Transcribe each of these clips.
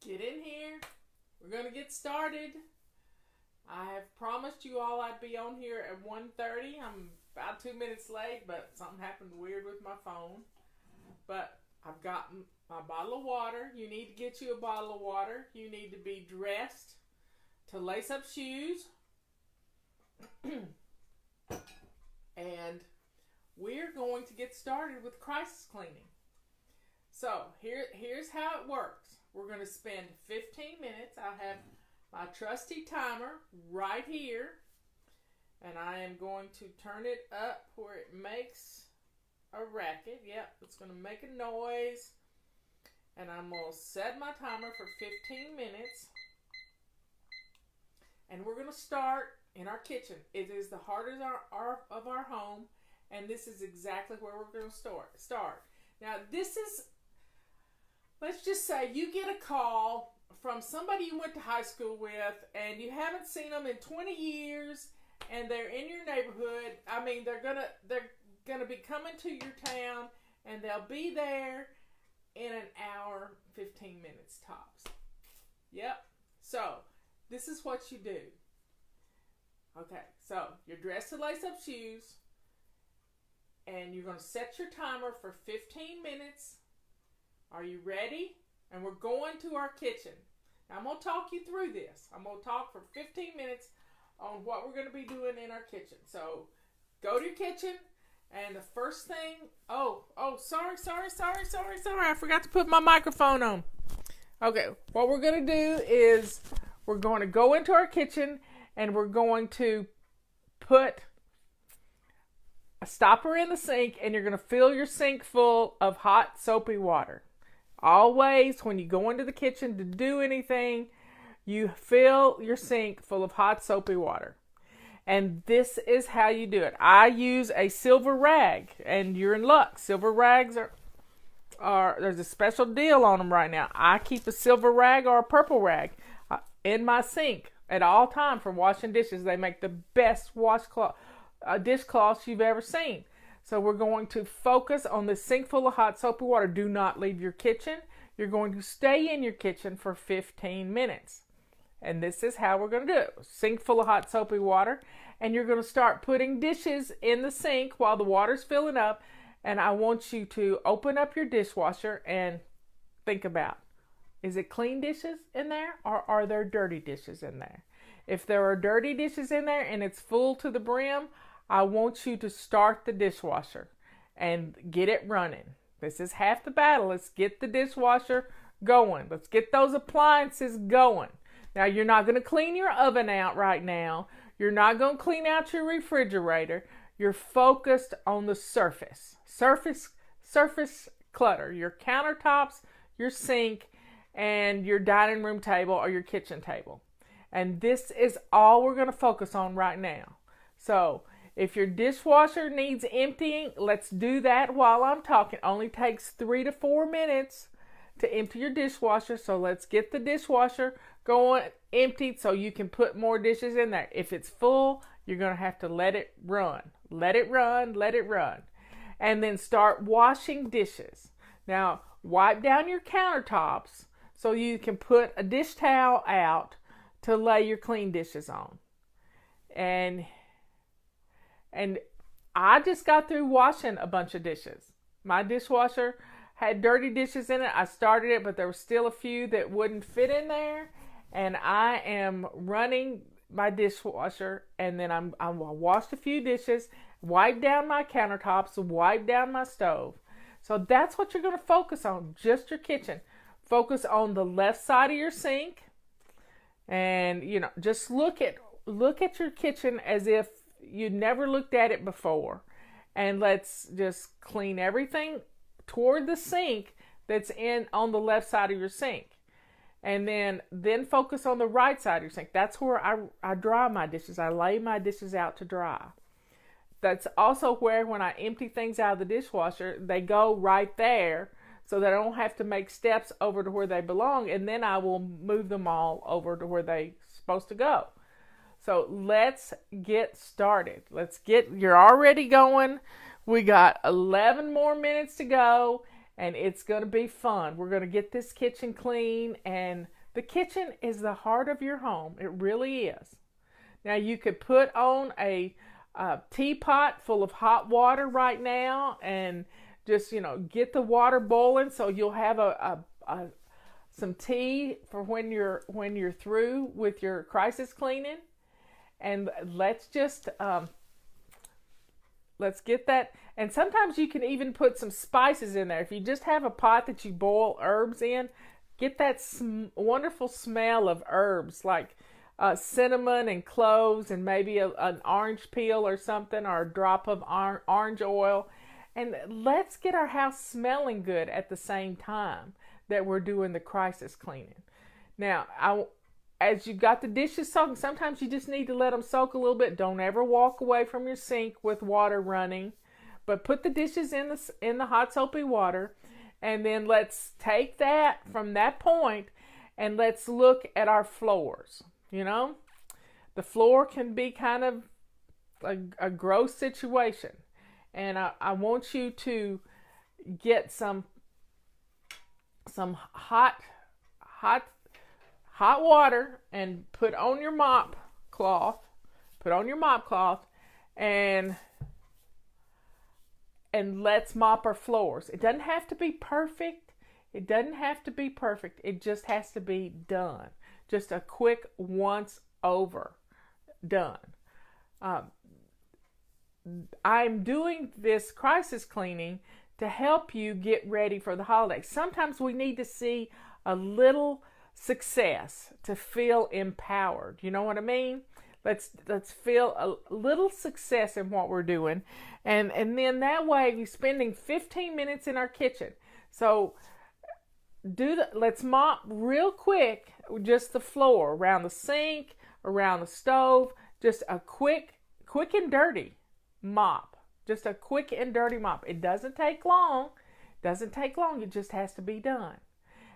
Get in here. We're going to get started. I have promised you all I'd be on here at 1:30. I'm about 2 minutes late, but something happened weird with my phone. But I've got my bottle of water. You need to get you a bottle of water. You need to be dressed to lace up shoes. And we're going to get started with crisis cleaning. So here's how it works. We're going to spend 15 minutes. I have my trusty timer right here, and I am going to turn it up where it makes a racket. Yep, it's going to make a noise, and I'm going to set my timer for 15 minutes, and we're going to start in our kitchen. It is the heart of our home, and this is exactly where we're going to start. Now, this is, let's just say you get a call from somebody you went to high school with, and you haven't seen them in 20 years, and they're in your neighborhood. I mean, they're gonna be coming to your town, and they'll be there in an hour, 15 minutes tops. Yep. So this is what you do. Okay. So you're dressed to lace up shoes, and you're gonna set your timer for 15 minutes. Are you ready? And we're going to our kitchen. Now, I'm going to talk you through this. I'm going to talk for 15 minutes on what we're going to be doing in our kitchen. So, go to your kitchen, and the first thing... sorry. I forgot to put my microphone on. Okay, what we're going to do is we're going to go into our kitchen, and we're going to put a stopper in the sink, and you're going to fill your sink full of hot, soapy water. Always, when you go into the kitchen to do anything, you fill your sink full of hot, soapy water. And this is how you do it. I use a silver rag, and you're in luck. Silver rags are there's a special deal on them right now. I keep a silver rag or a purple rag in my sink at all times for washing dishes. They make the best dishcloths you've ever seen. So we're going to focus on the sink full of hot soapy water. Do not leave your kitchen. You're going to stay in your kitchen for 15 minutes. And this is how we're going to do it. Sink full of hot soapy water. And you're going to start putting dishes in the sink while the water's filling up. And I want you to open up your dishwasher and think about, is it clean dishes in there or are there dirty dishes in there? If there are dirty dishes in there and it's full to the brim, I want you to start the dishwasher and get it running. This is half the battle. Let's get the dishwasher going. Let's get those appliances going. Now, you're not going to clean your oven out right now. You're not going to clean out your refrigerator. You're focused on the surface. Surface clutter. Your countertops, your sink, and your dining room table or your kitchen table. And this is all we're going to focus on right now. So, if your dishwasher needs emptying, let's do that while I'm talking. It only takes 3 to 4 minutes to empty your dishwasher. So let's get the dishwasher going emptied so you can put more dishes in there. If it's full, you're going to have to let it run. Let it run. And then start washing dishes. Now, wipe down your countertops so you can put a dish towel out to lay your clean dishes on. And I just got through washing a bunch of dishes. My dishwasher had dirty dishes in it. I started it, but there were still a few that wouldn't fit in there. And I am running my dishwasher, and then I washed a few dishes, wiped down my countertops, wiped down my stove. So that's what you're going to focus on, just your kitchen. Focus on the left side of your sink, and just look at your kitchen as if you never looked at it before, and let's just clean everything toward the sink that's on the left side of your sink, and then focus on the right side of your sink. That's where I dry my dishes. I lay my dishes out to dry. That's also where, when I empty things out of the dishwasher, they go right there so that I don't have to make steps over to where they belong, and then I will move them all over to where they're supposed to go. So let's get started. You're already going. We got 11 more minutes to go, and it's going to be fun. We're going to get this kitchen clean and The kitchen is the heart of your home. It really is. Now you could put on a teapot full of hot water right now and just, get the water boiling so you'll have some tea for when you're through with your crisis cleaning. And let's get that. And sometimes you can even put some spices in there. If you just have a pot that you boil herbs in, get that wonderful smell of herbs like cinnamon and cloves and maybe an orange peel or something, or a drop of orange oil. And let's get our house smelling good at the same time that we're doing the crisis cleaning. Now, as you got the dishes soaking, sometimes you just need to let them soak a little bit. Don't ever walk away from your sink with water running, but put the dishes in the hot soapy water, and then let's take that from that point and let's look at our floors. The floor can be kind of a gross situation, and I want you to get some hot water and put on your mop cloth. And let's mop our floors. It doesn't have to be perfect. It just has to be done. Just a quick once over. Done. I'm doing this crisis cleaning to help you get ready for the holidays. Sometimes we need to see a little success to feel empowered. You know what I mean? Let's feel a little success in what we're doing, and then that way we're spending 15 minutes in our kitchen. So let's mop real quick, just the floor, around the sink, around the stove, just a quick and dirty mop. Just a quick and dirty mop. It doesn't take long. It just has to be done.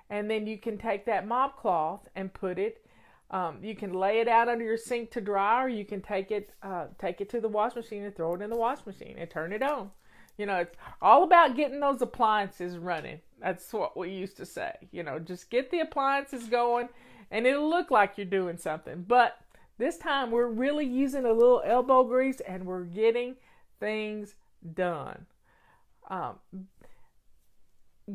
And then you can take that mop cloth and put it, you can lay it out under your sink to dry, or you can take it to the wash machine and throw it in the wash machine and turn it on. It's all about getting those appliances running. That's what we used to say. Just get the appliances going and it'll look like you're doing something. But this time we're really using a little elbow grease and we're getting things done.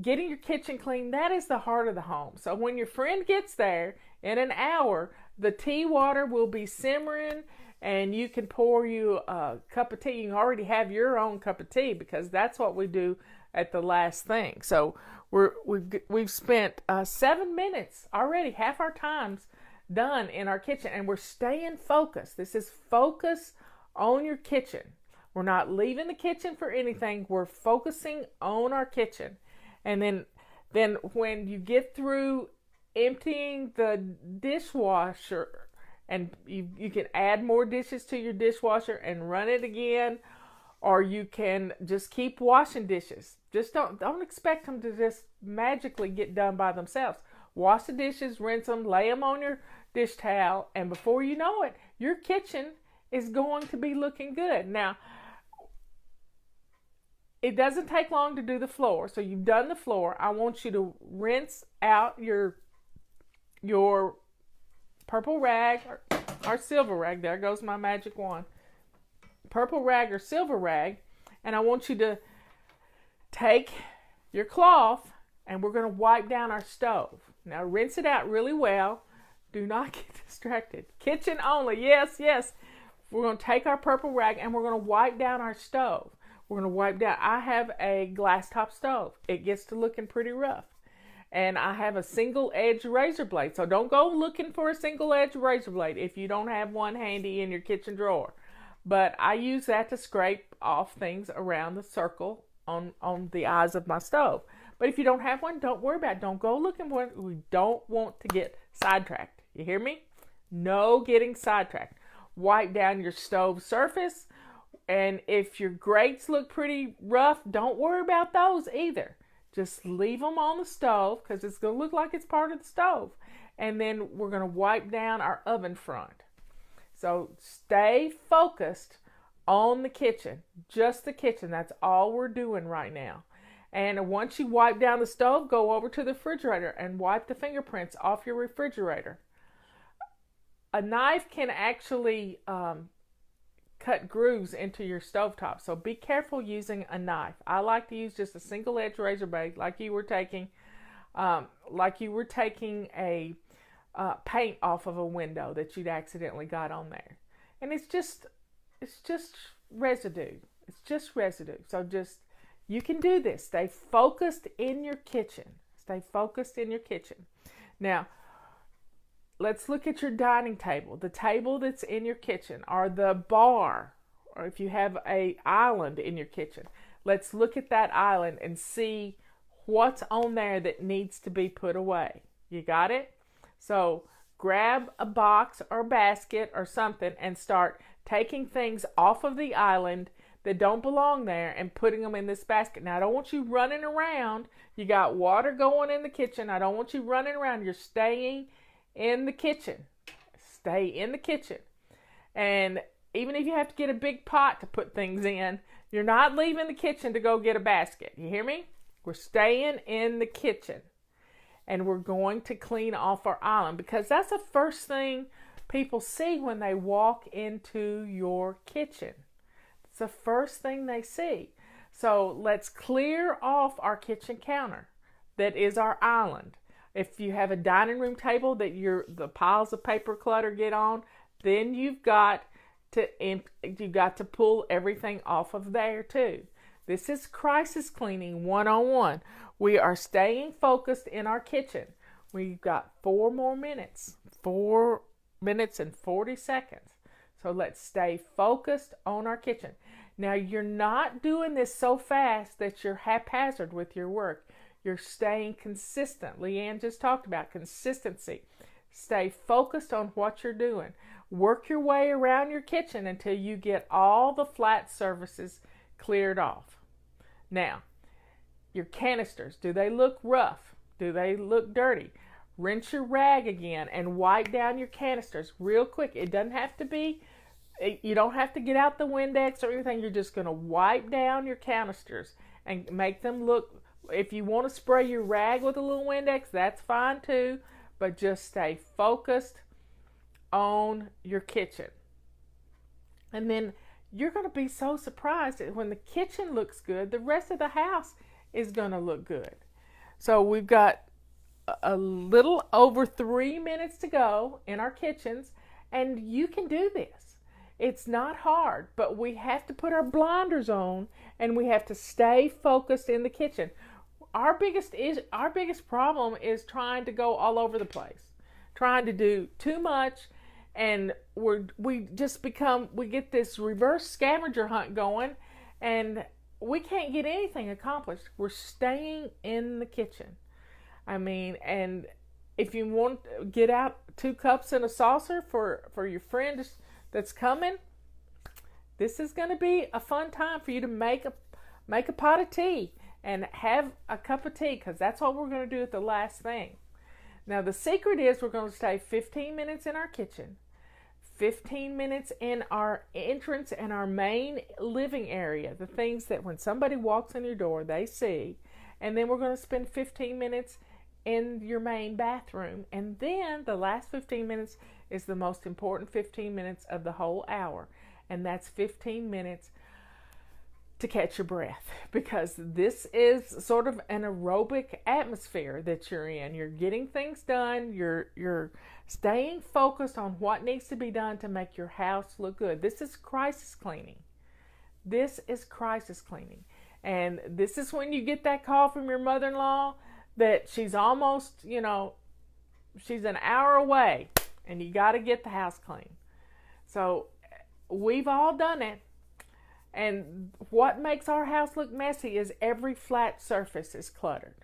Getting your kitchen clean, that is the heart of the home. So when your friend gets there in an hour, the tea water will be simmering and you can pour you a cup of tea. You can already have your own cup of tea because that's what we do at the last thing. So we've spent 7 minutes already, half our time's done in our kitchen, and we're staying focused. This is focus on your kitchen. We're not leaving the kitchen for anything. We're focusing on our kitchen. And then when you get through emptying the dishwasher, and you can add more dishes to your dishwasher and run it again, or you can just keep washing dishes. Just don't expect them to just magically get done by themselves. Wash the dishes, rinse them, lay them on your dish towel, and before you know it, your kitchen is going to be looking good. Now, it doesn't take long to do the floor. So you've done the floor. I want you to rinse out your purple rag or silver rag. There goes my magic wand. Purple rag or silver rag. And I want you to take your cloth and we're going to wipe down our stove. Now rinse it out really well. Do not get distracted. Kitchen only. Yes. We're going to take our purple rag and we're going to wipe down our stove. We're going to wipe down. I have a glass top stove. It gets to looking pretty rough. And I have a single edge razor blade. So don't go looking for a single edge razor blade if you don't have one handy in your kitchen drawer. But I use that to scrape off things around the circle on the eyes of my stove. But if you don't have one, don't worry about it. Don't go looking for it. We don't want to get sidetracked. You hear me? No getting sidetracked. Wipe down your stove surface. And if your grates look pretty rough, don't worry about those either. Just leave them on the stove because it's going to look like it's part of the stove. And then we're going to wipe down our oven front. So stay focused on the kitchen, just the kitchen. That's all we're doing right now. And once you wipe down the stove, go over to the refrigerator and wipe the fingerprints off your refrigerator. A knife can actually cut grooves into your stovetop, so be careful using a knife. I like to use just a single edge razor blade, like you were taking a paint off of a window that you'd accidentally got on there. And it's just residue. It's just residue. So you can do this. Stay focused in your kitchen. Stay focused in your kitchen. Now, let's look at your dining table. The table that's in your kitchen, or the bar, or if you have an island in your kitchen. Let's look at that island and see what's on there that needs to be put away. You got it? So grab a box or basket or something and start taking things off of the island that don't belong there and putting them in this basket. Now, I don't want you running around. You got water going in the kitchen. I don't want you running around. You're staying in the kitchen. Stay in the kitchen. And even if you have to get a big pot to put things in, you're not leaving the kitchen to go get a basket. You hear me? We're staying in the kitchen. And we're going to clean off our island, because that's the first thing people see when they walk into your kitchen. It's the first thing they see. So let's clear off our kitchen counter that is our island. If you have a dining room table that the piles of paper clutter get on, then you've got to pull everything off of there too. This is crisis cleaning 101. We are staying focused in our kitchen. We've got 4 more minutes. 4 minutes and 40 seconds. So let's stay focused on our kitchen. Now, you're not doing this so fast that you're haphazard with your work. You're staying consistent. Leanne just talked about consistency. Stay focused on what you're doing. Work your way around your kitchen until you get all the flat surfaces cleared off. Now, your canisters, do they look rough? Do they look dirty? Rinse your rag again and wipe down your canisters real quick. It doesn't have to be, you don't have to get out the Windex or anything. You're just going to wipe down your canisters and make them look, if you want to spray your rag with a little Windex, that's fine too. But just stay focused on your kitchen. And then you're going to be so surprised that when the kitchen looks good, the rest of the house is going to look good. So we've got a little over 3 minutes to go in our kitchens, and you can do this. It's not hard, but we have to put our blinders on and we have to stay focused in the kitchen. Our biggest problem is trying to go all over the place, trying to do too much, and we get this reverse scavenger hunt going, and we can't get anything accomplished. We're staying in the kitchen. I mean, and if you want to get out 2 cups and a saucer for your friend that's coming, this is going to be a fun time for you to make a pot of tea and have a cup of tea, because that's what we're going to do at the last thing. Now, the secret is we're going to stay 15 minutes in our kitchen, 15 minutes in our entrance and our main living area, the things that when somebody walks in your door, they see. And then we're going to spend 15 minutes in your main bathroom. And then the last 15 minutes is the most important 15 minutes of the whole hour. And that's 15 minutes to catch your breath, because this is sort of an aerobic atmosphere that you're in. You're getting things done. You're staying focused on what needs to be done to make your house look good. This is crisis cleaning. This is crisis cleaning. And this is when you get that call from your mother-in-law that she's almost, she's an hour away and you got to get the house clean. So we've all done it. And what makes our house look messy is every flat surface is cluttered.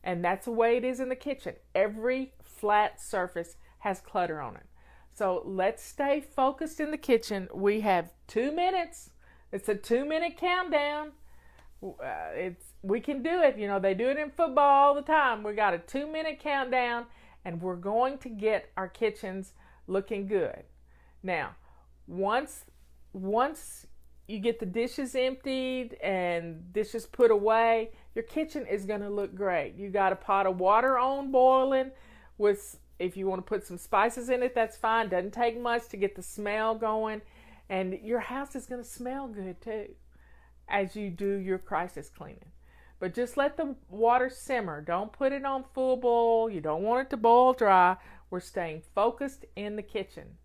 And that's the way it is in the kitchen. Every flat surface has clutter on it. So let's stay focused in the kitchen. We have 2 minutes. It's a 2-minute countdown. We can do it. They do it in football all the time. We got a 2-minute countdown, and we're going to get our kitchens looking good. Now, once you get the dishes emptied and dishes put away, your kitchen is going to look great. You got a pot of water on boiling with, if you want to put some spices in it, that's fine. Doesn't take much to get the smell going. And your house is going to smell good too as you do your crisis cleaning. But just let the water simmer. Don't put it on full boil. You don't want it to boil dry. We're staying focused in the kitchen.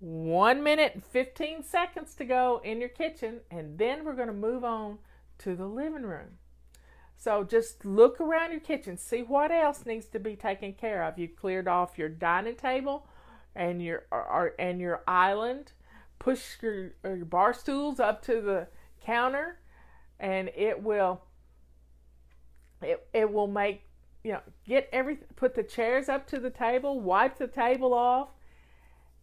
1 minute and 15 seconds to go in your kitchen, and then we're going to move on to the living room. So just look around your kitchen, see what else needs to be taken care of. You cleared off your dining table and your island. Push your bar stools up to the counter, and it will make, get everything. Put the chairs up to the table, wipe the table off,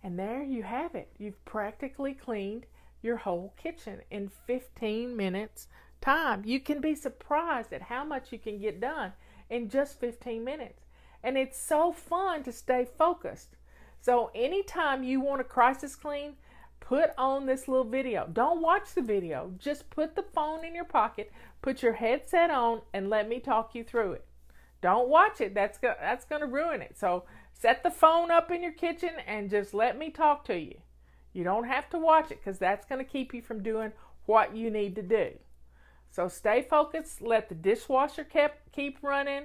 and there you have it. You've practically cleaned your whole kitchen in 15 minutes time. You can be surprised at how much you can get done in just 15 minutes. And it's so fun to stay focused. So anytime you want a crisis clean, put on this little video. Don't watch the video. Just put the phone in your pocket, put your headset on, and let me talk you through it. Don't watch it. That's going to ruin it. So set the phone up in your kitchen and just let me talk to you. You don't have to watch it because that's going to keep you from doing what you need to do. So stay focused. Let the dishwasher keep running.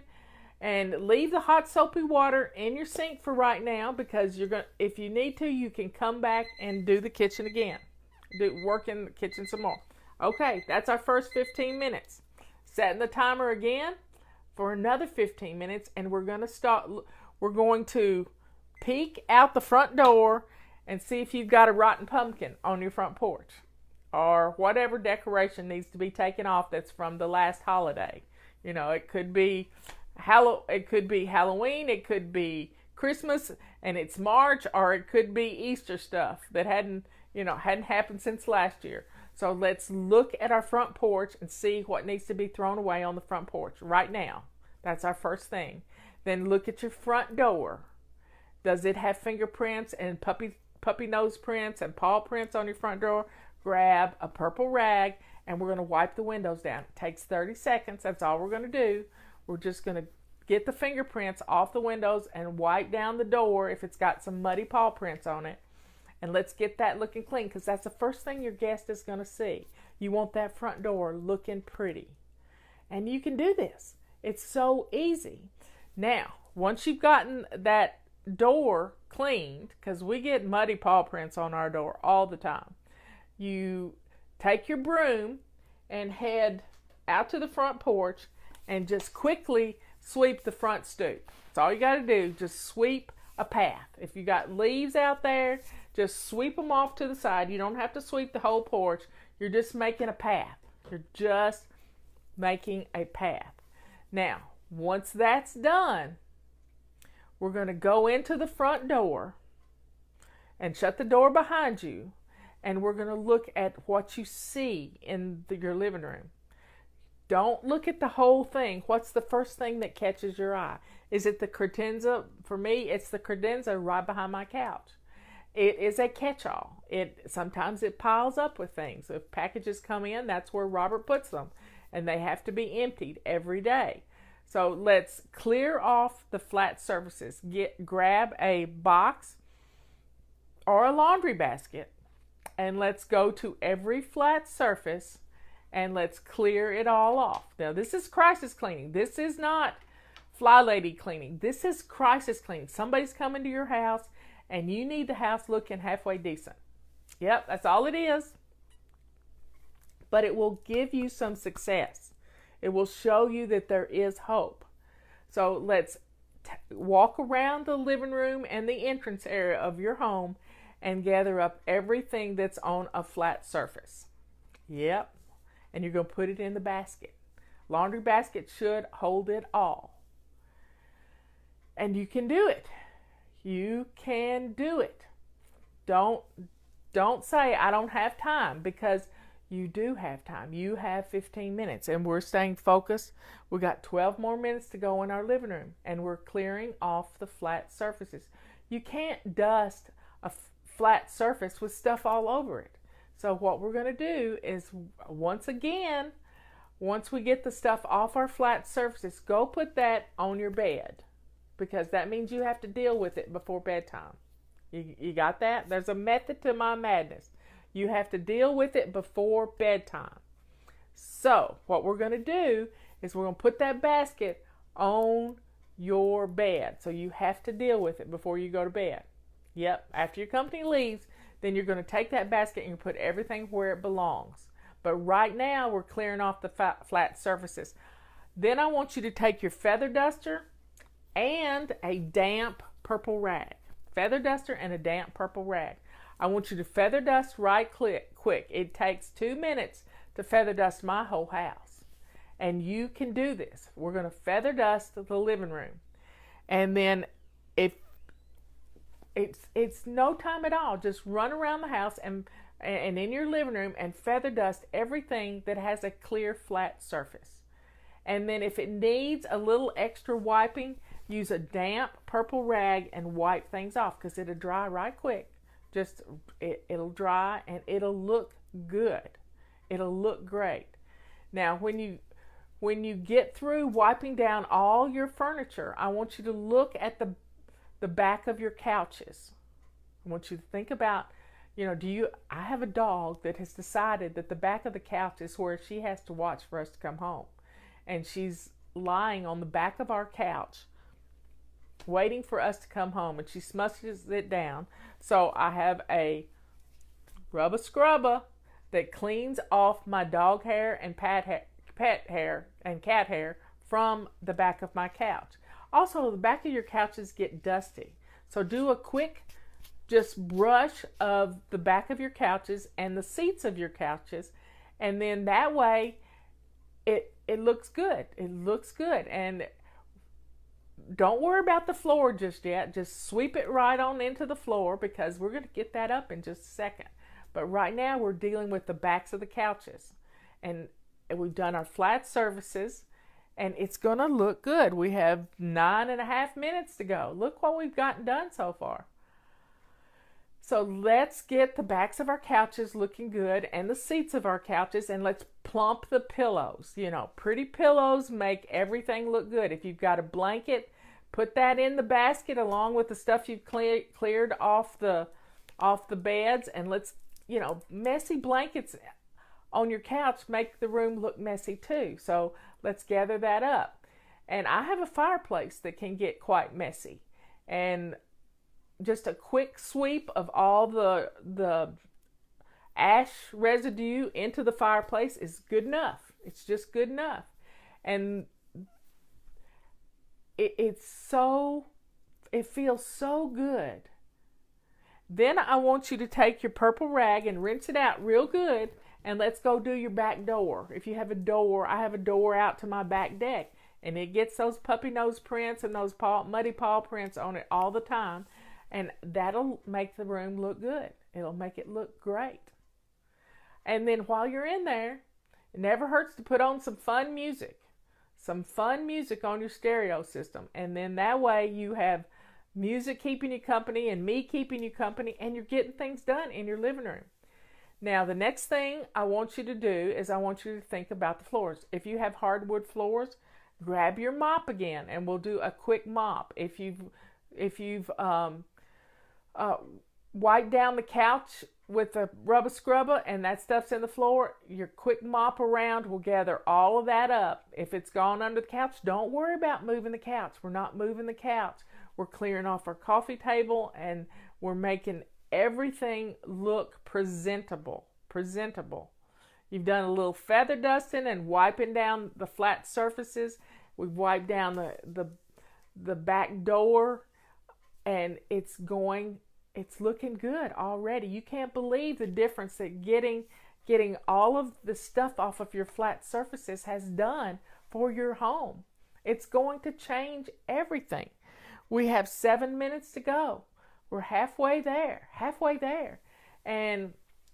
And leave the hot soapy water in your sink for right now, because if you need to, you can come back and do the kitchen again. Work in the kitchen some more. Okay, that's our first 15 minutes. Setting the timer again for another 15 minutes, and we're going to peek out the front door and see if you've got a rotten pumpkin on your front porch, or whatever decoration needs to be taken off that's from the last holiday. It could be Halloween, it could be Christmas and it's March, or it could be Easter stuff that hadn't happened since last year. So let's look at our front porch and see what needs to be thrown away on the front porch right now. That's our first thing. Then look at your front door. Does it have fingerprints and puppy nose prints and paw prints on your front door? Grab a purple rag and we're going to wipe the windows down. It takes 30 seconds. That's all we're going to do. We're just going to get the fingerprints off the windows and wipe down the door if it's got some muddy paw prints on it. And let's get that looking clean, because that's the first thing your guest is going to see. You want that front door looking pretty. And you can do this. It's so easy. Now, once you've gotten that door cleaned, because we get muddy paw prints on our door all the time, you take your broom and head out to the front porch and just quickly sweep the front stoop. That's all you got to do. Just sweep a path. If you got leaves out there, just sweep them off to the side. You don't have to sweep the whole porch. You're just making a path. You're just making a path. Now, once that's done, we're going to go into the front door and shut the door behind you, and we're going to look at what you see in your living room. Don't look at the whole thing. What's the first thing that catches your eye? Is it the credenza? For me, it's the credenza right behind my couch. It is a catch-all. Sometimes it piles up with things. If packages come in, that's where Robert puts them, and they have to be emptied every day. So let's clear off the flat surfaces. Grab a box or a laundry basket, and let's go to every flat surface and let's clear it all off. Now, this is crisis cleaning. This is not fly lady cleaning. This is crisis cleaning. Somebody's coming to your house and you need the house looking halfway decent. Yep, that's all it is. But it will give you some success. It will show you that there is hope. So let's walk around the living room and the entrance area of your home and gather up everything that's on a flat surface. Yep. And you're going to put it in the basket. Laundry basket should hold it all. And you can do it. You can do it. Don't say I don't have time, because you do have time. You have 15 minutes and we're staying focused. We got 12 more minutes to go in our living room and we're clearing off the flat surfaces. You can't dust a flat surface with stuff all over it. So what we're going to do is, once again, once we get the stuff off our flat surfaces, go put that on your bed, because that means you have to deal with it before bedtime. You got that? There's a method to my madness. You have to deal with it before bedtime. So what we're going to do is we're going to put that basket on your bed. So you have to deal with it before you go to bed. Yep, after your company leaves, then you're going to take that basket and you put everything where it belongs. But right now we're clearing off the flat surfaces. Then I want you to take your feather duster and a damp purple rag. Feather duster and a damp purple rag. I want you to feather dust right quick. It takes 2 minutes to feather dust my whole house. And you can do this. We're going to feather dust the living room. And then if it's no time at all, just run around the house and in your living room and feather dust everything that has a clear flat surface. And then if it needs a little extra wiping, use a damp purple rag and wipe things off, because it'll dry right quick. Just it'll dry and it'll look good. It'll look great. Now when you get through wiping down all your furniture, I want you to look at the back of your couches. I want you to think about, I have a dog that has decided that the back of the couch is where she has to watch for us to come home. And she's lying on the back of our couch waiting for us to come home, and she smushes it down. So I have a rubber scrubber that cleans off my dog hair and pet hair and cat hair from the back of my couch. Also, the back of your couches get dusty. So do a quick just brush of the back of your couches and the seats of your couches, and then that way it looks good. It looks good. And don't worry about the floor just yet. Just sweep it right on into the floor, because we're going to get that up in just a second. But right now we're dealing with the backs of the couches. And we've done our flat surfaces, and it's going to look good. We have 9.5 minutes to go. Look what we've gotten done so far. So let's get the backs of our couches looking good and the seats of our couches, and let's plump the pillows. Pretty pillows make everything look good. If you've got a blanket, put that in the basket along with the stuff you've cleared off the beds, and let's, messy blankets on your couch make the room look messy too. So let's gather that up. And I have a fireplace that can get quite messy, and just a quick sweep of all the ash residue into the fireplace is good enough. It's just good enough. And it feels so good. Then I want you to take your purple rag and rinse it out real good, and let's go do your back door. If you have a door, I have a door out to my back deck, and it gets those puppy nose prints and those muddy paw prints on it all the time. And that'll make the room look good. It'll make it look great. And then while you're in there, it never hurts to put on some fun music. Some fun music on your stereo system. And then that way you have music keeping you company and me keeping you company, and you're getting things done in your living room. Now, the next thing I want you to do is I want you to think about the floors. If you have hardwood floors, grab your mop again, and we'll do a quick mop. If you've wipe down the couch with a rubber scrubber and that stuff's in the floor, your quick mop around will gather all of that up. If it's gone under the couch, don't worry about moving the couch. We're not moving the couch. We're clearing off our coffee table, and we're making everything look presentable. You've done a little feather dusting and wiping down the flat surfaces. We've wiped down the back door, and it's looking good already. You can't believe the difference that getting all of the stuff off of your flat surfaces has done for your home. It's going to change everything. We have 7 minutes to go. We're halfway there. And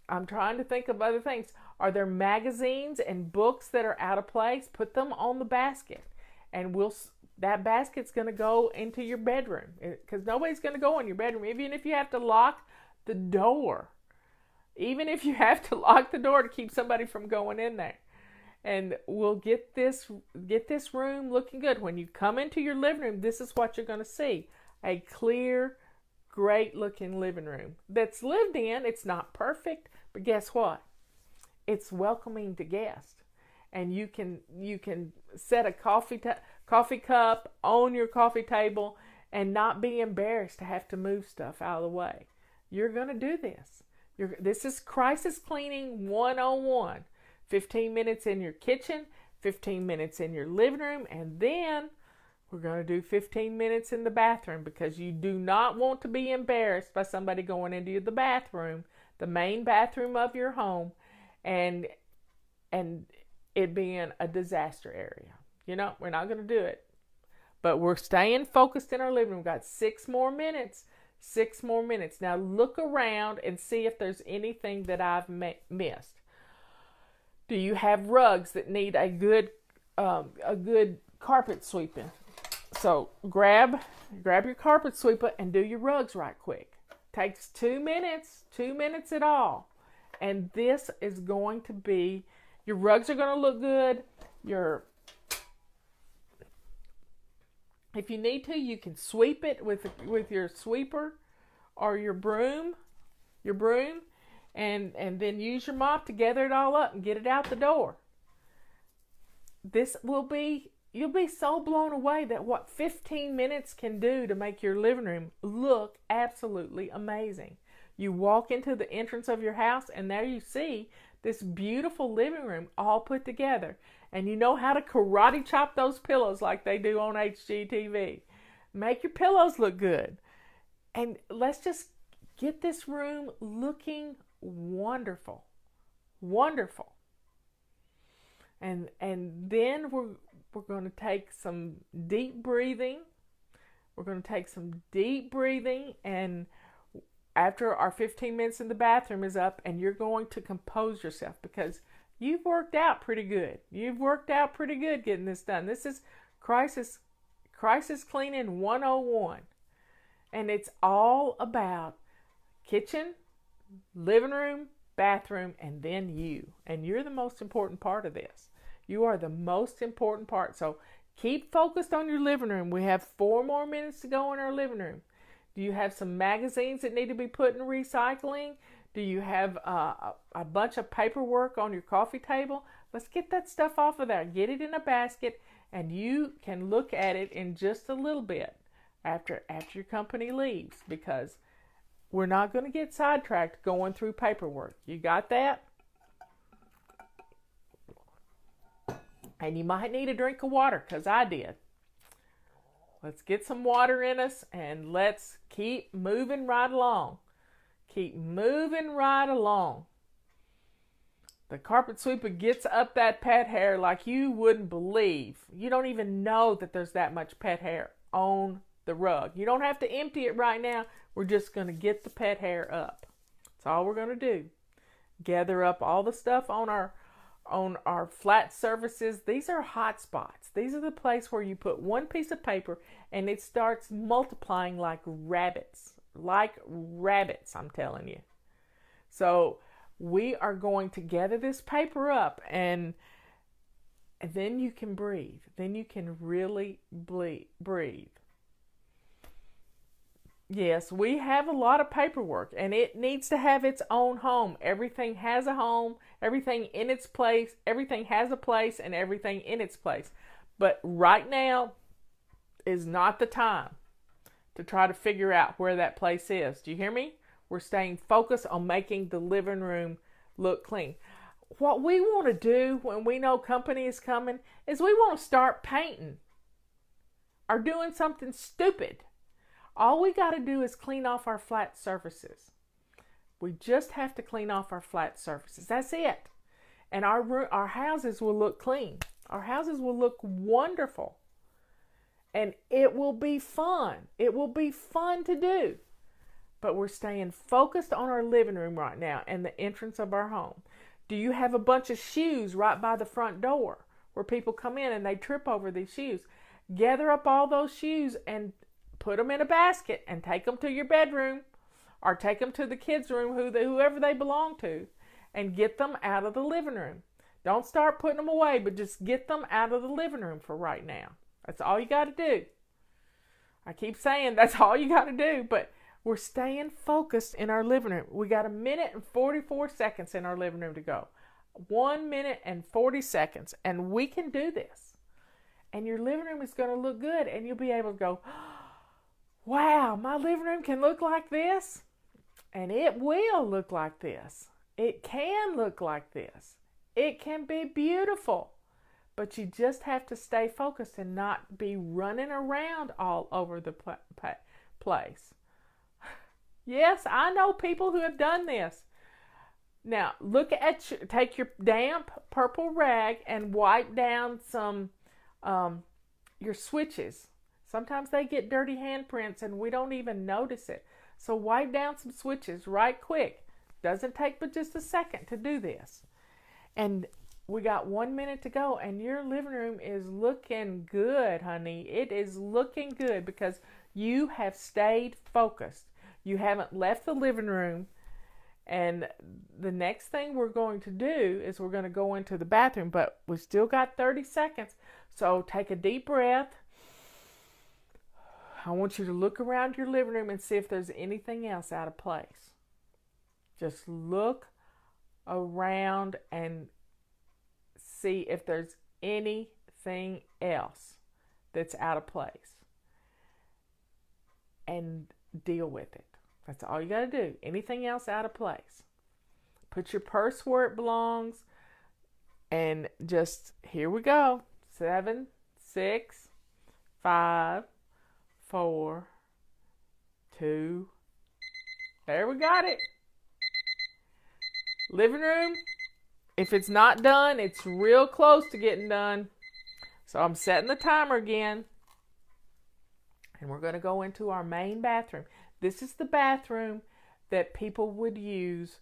I'm trying to think of other things. Are there magazines and books that are out of place? Put them on the basket, and that basket's going to go into your bedroom, because nobody's going to go in your bedroom. Even if you have to lock the door, even if you have to lock the door to keep somebody from going in there. And we'll get this room looking good. When you come into your living room, this is what you're going to see. A clear, great looking living room that's lived in. It's not perfect, but guess what? It's welcoming to guests. And you can set a coffee cup on your coffee table and not be embarrassed to have to move stuff out of the way. You're going to do this. This is crisis cleaning 101. 15 minutes in your kitchen, 15 minutes in your living room, and then we're going to do 15 minutes in the bathroom, because you do not want to be embarrassed by somebody going into the bathroom, the main bathroom of your home, and it being a disaster area. We're not going to do it. But we're staying focused in our living room. We've got 6 more minutes. 6 more minutes. Now look around and see if there's anything that I've missed. Do you have rugs that need a good carpet sweeping? So grab your carpet sweeper and do your rugs right quick. Takes 2 minutes, 2 minutes at all. And this is going to be, your rugs are going to look good. If you need to, you can sweep it with your sweeper or your broom, and then use your mop to gather it all up and get it out the door. You'll be so blown away that what 15 minutes can do to make your living room look absolutely amazing. You walk into the entrance of your house and there you see this beautiful living room all put together. And you know how to karate chop those pillows like they do on HGTV. Make your pillows look good. And let's just get this room looking wonderful. Wonderful. And then we're going to take some deep breathing. We're going to take some deep breathing, and after our 15 minutes in the bathroom is up, and you're going to compose yourself, because you've worked out pretty good. You've worked out pretty good getting this done. This is crisis cleaning 101. And it's all about kitchen, living room, bathroom, and then you. And you're the most important part of this. You are the most important part. So keep focused on your living room. We have 4 more minutes to go in our living room. Do you have some magazines that need to be put in recycling? Do you have a bunch of paperwork on your coffee table? Let's get that stuff off of there. Get it in a basket, and you can look at it in just a little bit after your company leaves, because we're not going to get sidetracked going through paperwork. You got that? And you might need a drink of water, because I did. Let's get some water in us, and let's keep moving right along. Keep moving right along. The carpet sweeper gets up that pet hair like you wouldn't believe. You don't even know that there's that much pet hair on the rug. You don't have to empty it right now. We're just going to get the pet hair up. That's all we're going to do. Gather up all the stuff on our flat surfaces. These are hot spots. These are the place where you put one piece of paper and it starts multiplying like rabbits. Like rabbits, I'm telling you. So we are going to gather this paper up, and then you can breathe. Then you can really breathe. Yes, we have a lot of paperwork, and it needs to have its own home. Everything has a home, everything in its place, everything has a place, and everything in its place. But right now is not the time to try to figure out where that place is. Do you hear me? We're staying focused on making the living room look clean. What we want to do when we know company is coming is we want to start painting or doing something stupid. All we got to do is clean off our flat surfaces. We just have to clean off our flat surfaces. That's it. And our houses will look clean. Our houses will look wonderful. And it will be fun. It will be fun to do. But we're staying focused on our living room right now and the entrance of our home. Do you have a bunch of shoes right by the front door where people come in and they trip over these shoes? Gather up all those shoes and put them in a basket and take them to your bedroom or take them to the kids' room, whoever they belong to, and get them out of the living room. Don't start putting them away, but just get them out of the living room for right now. That's all you got to do. I keep saying that's all you got to do, but we're staying focused in our living room. We got 1 minute and 44 seconds in our living room to go. 1 minute and 40 seconds, and we can do this. And your living room is going to look good, and you'll be able to go, wow, my living room can look like this, and it will look like this. It can look like this. It can be beautiful, but you just have to stay focused and not be running around all over the place. Yes, I know people who have done this. Now, take your damp purple rag and wipe down some your switches. Sometimes they get dirty handprints and we don't even notice it. So wipe down some switches right quick. Doesn't take but just a second to do this. And we got 1 minute to go, and your living room is looking good, honey. It is looking good because you have stayed focused. You haven't left the living room. And the next thing we're going to do is we're going to go into the bathroom, but we still got 30 seconds. So take a deep breath. I want you to look around your living room and see if there's anything else out of place. Just look around and see if there's anything else that's out of place. And deal with it. That's all you got to do. Anything else out of place. Put your purse where it belongs. And just, here we go. 7, 6, 5, 4, 2. There we got it. Living room, if it's not done, it's real close to getting done. So I'm setting the timer again. And we're going to go into our main bathroom. This is the bathroom that people would use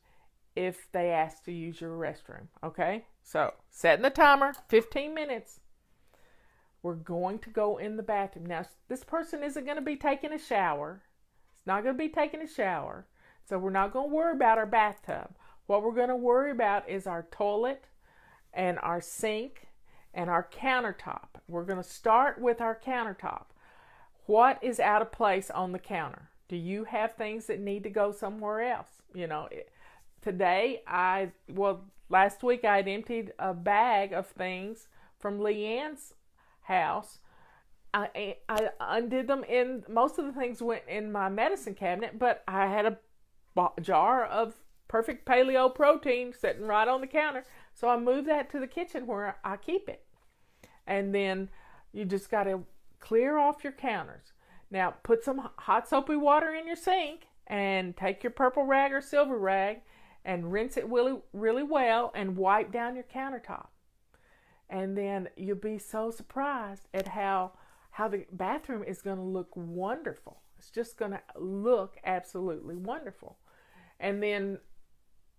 if they asked to use your restroom. Okay? So, setting the timer, 15 minutes. We're going to go in the bathroom. Now, this person isn't going to be taking a shower. It's not going to be taking a shower. So, we're not going to worry about our bathtub. What we're going to worry about is our toilet and our sink and our countertop. We're going to start with our countertop. What is out of place on the counter? Do you have things that need to go somewhere else? You know, last week I had emptied a bag of things from Leanne's house. I undid them, in most of the things went in my medicine cabinet, but I had a jar of perfect paleo protein sitting right on the counter. So I moved that to the kitchen where I keep it. And then you just got to clear off your counters. Now, put some hot soapy water in your sink and take your purple rag or silver rag and rinse it really, really well and wipe down your countertop. And then you'll be so surprised at how the bathroom is going to look wonderful. It's just going to look absolutely wonderful. And then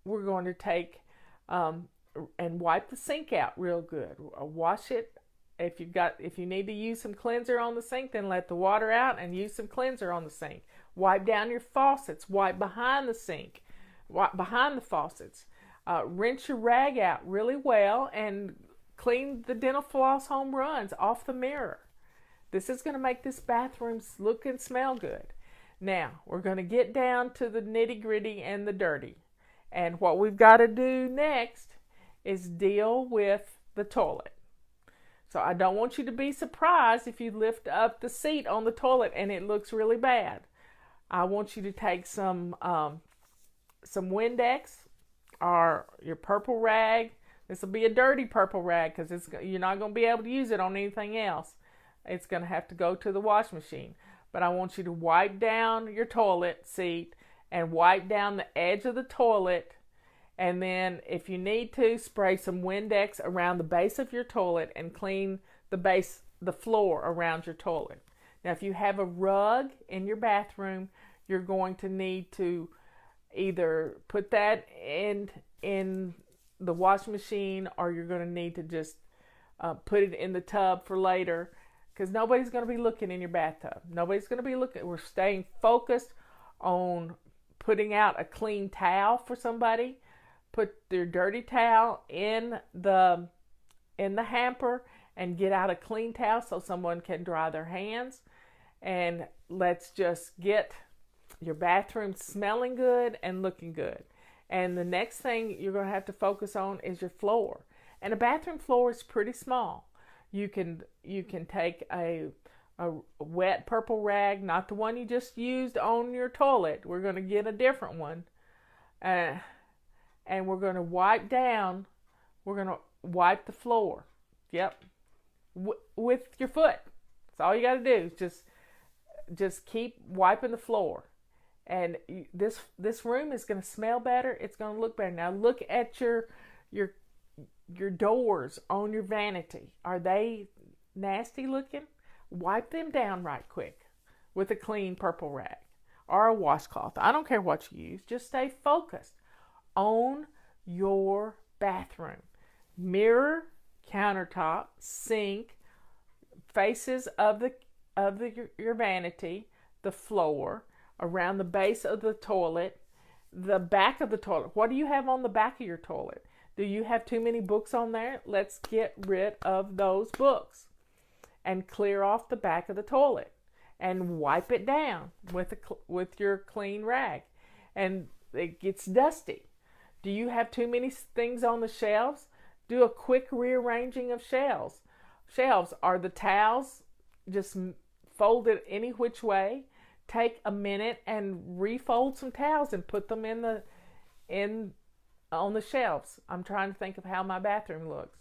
we're going to take and wipe the sink out real good. Wash it. If you need to use some cleanser on the sink, then let the water out and use some cleanser on the sink. Wipe down your faucets. Wipe behind the sink. Wipe behind the faucets. Rinse your rag out really well and clean the dental floss home runs off the mirror. This is going to make this bathroom look and smell good. Now, we're going to get down to the nitty-gritty and the dirty. And what we've got to do next is deal with the toilet. So I don't want you to be surprised if you lift up the seat on the toilet and it looks really bad. I want you to take some Windex or your purple rag. This will be a dirty purple rag because you're not going to be able to use it on anything else. It's going to have to go to the wash machine. But I want you to wipe down your toilet seat and wipe down the edge of the toilet. And then if you need to, spray some Windex around the base of your toilet and clean the floor around your toilet. Now, if you have a rug in your bathroom, you're going to need to either put that in the washing machine, or you're going to need to just put it in the tub for later, because nobody's going to be looking in your bathtub. Nobody's going to be looking. We're staying focused on putting out a clean towel for somebody. Put their dirty towel in the hamper and get out a clean towel so someone can dry their hands. And let's just get your bathroom smelling good and looking good. And the next thing you're going to have to focus on is your floor. And a bathroom floor is pretty small. You can take a wet purple rag, not the one you just used on your toilet. We're going to get a different one. And we're going to wipe down. We're going to wipe the floor. Yep. With your foot. That's all you got to do. Just keep wiping the floor. And this room is going to smell better. It's going to look better. Now look at your doors on your vanity. Are they nasty looking? Wipe them down right quick with a clean purple rag or a washcloth. I don't care what you use. Just stay focused on your bathroom. Mirror, countertop, sink, faces of your vanity, the floor, around the base of the toilet, the back of the toilet. What do you have on the back of your toilet? Do you have too many books on there? Let's get rid of those books and clear off the back of the toilet and wipe it down with your clean rag. And it gets dusty. Do you have too many things on the shelves? Do a quick rearranging of shelves. Are the towels just folded any which way? Take a minute and refold some towels and put them on the shelves. I'm trying to think of how my bathroom looks.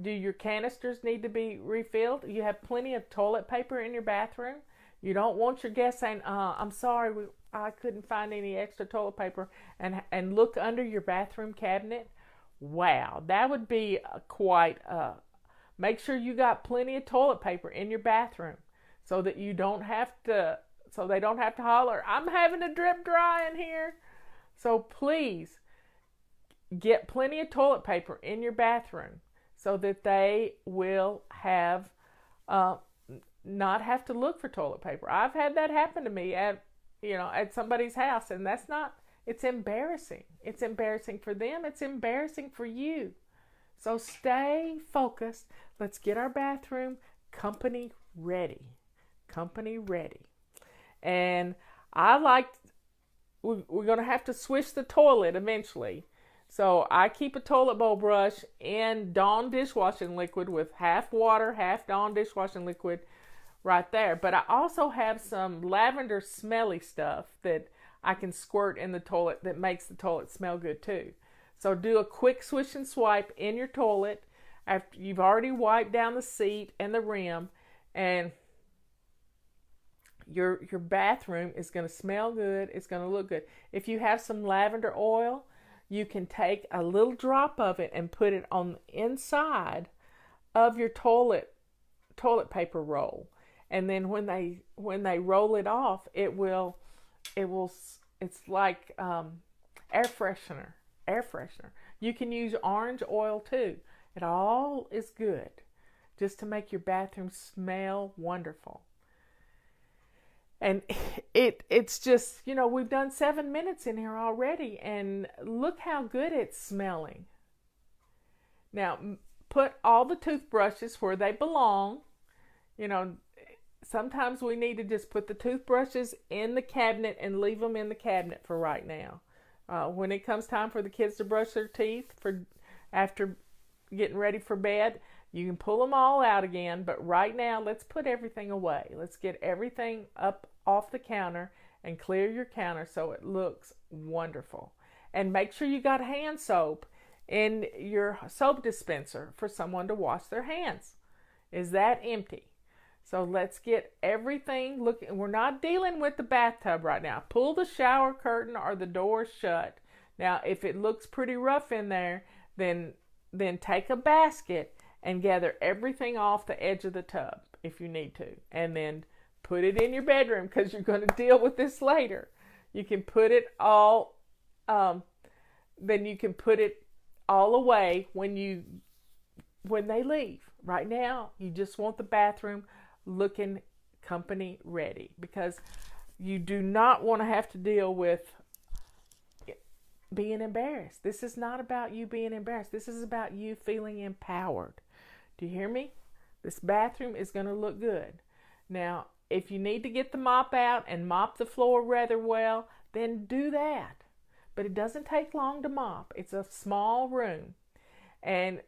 Do your canisters need to be refilled? You have plenty of toilet paper in your bathroom. You don't want your guests saying, I'm sorry, I couldn't find any extra toilet paper, and look under your bathroom cabinet. Wow, that would be make sure you got plenty of toilet paper in your bathroom so that they don't have to holler, I'm having a drip dry in here. So please get plenty of toilet paper in your bathroom so that they will not have to look for toilet paper. I've had that happen to me at somebody's house, and it's embarrassing. It's embarrassing for them. It's embarrassing for you. So stay focused. Let's get our bathroom company ready. Company ready. And we're going to have to swish the toilet eventually. So I keep a toilet bowl brush in Dawn dishwashing liquid with half water, half Dawn dishwashing liquid right there. But I also have some lavender smelly stuff that I can squirt in the toilet that makes the toilet smell good too. So do a quick swish and swipe in your toilet after you've already wiped down the seat and the rim, and your bathroom is going to smell good. It's going to look good. If you have some lavender oil, you can take a little drop of it and put it on the inside of your toilet paper roll. And then when they roll it off, it's like air freshener. You can use orange oil too. It all is good just to make your bathroom smell wonderful. And it's just, we've done 7 minutes in here already, and look how good it's smelling. Now, put all the toothbrushes where they belong. Sometimes we need to just put the toothbrushes in the cabinet and leave them in the cabinet for right now. When it comes time for the kids to brush their teeth after getting ready for bed, you can pull them all out again. But right now, let's put everything away. Let's get everything up off the counter and clear your counter so it looks wonderful. And make sure you got hand soap in your soap dispenser for someone to wash their hands. Is that empty? So let's get everything looking. We're not dealing with the bathtub right now. Pull the shower curtain or the door shut. Now, if it looks pretty rough in there, then take a basket and gather everything off the edge of the tub if you need to. And then put it in your bedroom because you're going to deal with this later. You can put it all, then you can put it all away when they leave. Right now, you just want the bathroom looking company ready, because You do not want to have to deal with being embarrassed. This is not about you being embarrassed. This is about you feeling empowered. Do you hear me? This bathroom is going to look good. Now, if you need to get the mop out and mop the floor rather well, then do that. But it doesn't take long to mop. It's a small room. And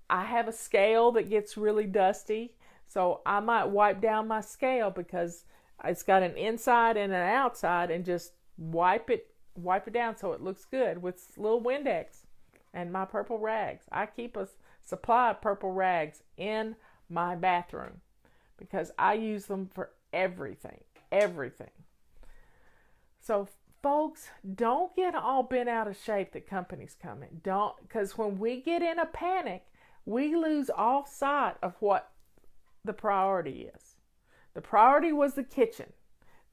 I have a scale that gets really dusty, so I might wipe down my scale because it's got an inside and an outside, and just wipe it down so it looks good with little Windex and my purple rags. I keep a supply of purple rags in my bathroom because I use them for everything. So folks, don't get all bent out of shape that company's coming. Because when we get in a panic, we lose all sight of what the priority is. The priority was the kitchen,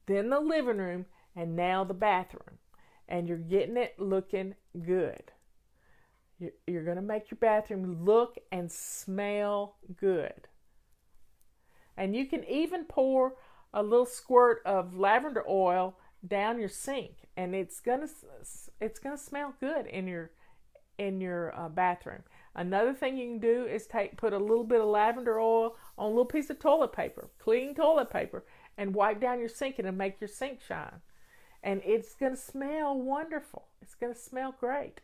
then the living room, and now the bathroom. And you're getting it looking good. You're going to make your bathroom look and smell good. And you can even pour a little squirt of lavender oil down your sink, and it's gonna smell good in your bathroom. Another thing you can do is put a little bit of lavender oil on a little piece of toilet paper, clean toilet paper, and wipe down your sink, and it'll make your sink shine. And it's gonna smell wonderful. It's gonna smell great.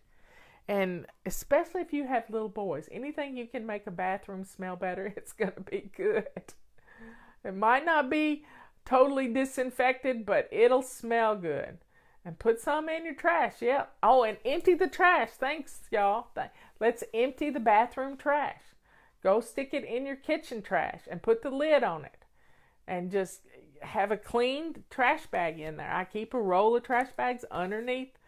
And especially if you have little boys, anything you can make a bathroom smell better, it's gonna be good. It might not be totally disinfected, but it'll smell good. And put some in your trash. Yeah. Oh, and empty the trash. Thanks, y'all. Let's empty the bathroom trash. Go stick it in your kitchen trash and put the lid on it. And just have a clean trash bag in there. I keep a roll of trash bags underneath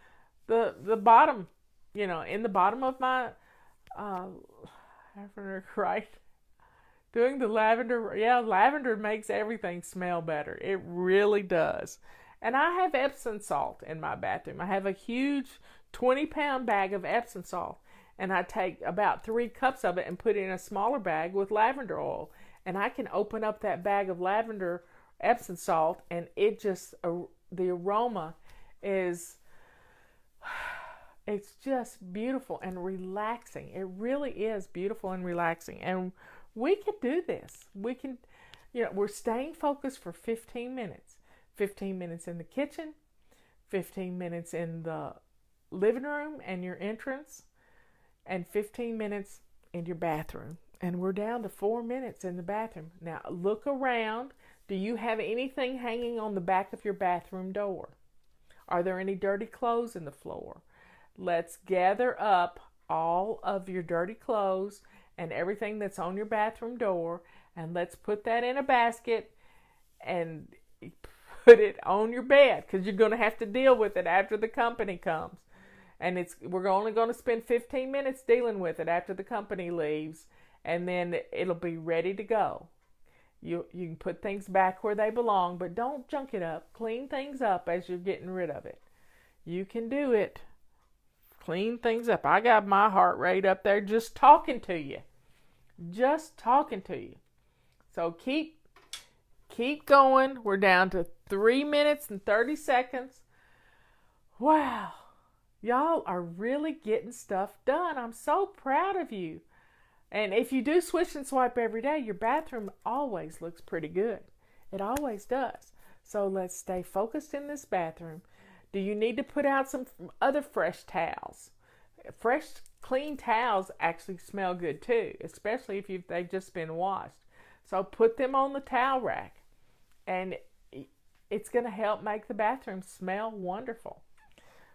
the bottom, in the bottom of my lavender, right? Doing the lavender, lavender makes everything smell better. It really does. And I have Epsom salt in my bathroom. I have a huge 20-pound bag of Epsom salt. And I take about 3 cups of it and put it in a smaller bag with lavender oil. And I can open up that bag of lavender Epsom salt, and it just, the aroma is, it's just beautiful and relaxing. It really is beautiful and relaxing. And we can do this. We can, we're staying focused for 15 minutes. 15 minutes in the kitchen, 15 minutes in the living room and your entrance, and 15 minutes in your bathroom. And we're down to 4 minutes in the bathroom. Now look around. Do you have anything hanging on the back of your bathroom door? Are there any dirty clothes in the floor? Let's gather up all of your dirty clothes and everything that's on your bathroom door, and let's put that in a basket and put it on your bed, because you're going to have to deal with it after the company comes. And we're only going to spend 15 minutes dealing with it after the company leaves, and then it'll be ready to go. You can put things back where they belong, but don't junk it up. Clean things up as you're getting rid of it. You can do it. Clean things up. I got my heart rate up there just talking to you. Just talking to you. So keep going. We're down to 3 minutes and 30 seconds. Wow. Y'all are really getting stuff done. I'm so proud of you. And if you do swish and swipe every day, your bathroom always looks pretty good. It always does. So let's stay focused in this bathroom. Do you need to put out some other fresh towels? Fresh, clean towels actually smell good too, especially if they've just been washed. So put them on the towel rack, and it's going to help make the bathroom smell wonderful.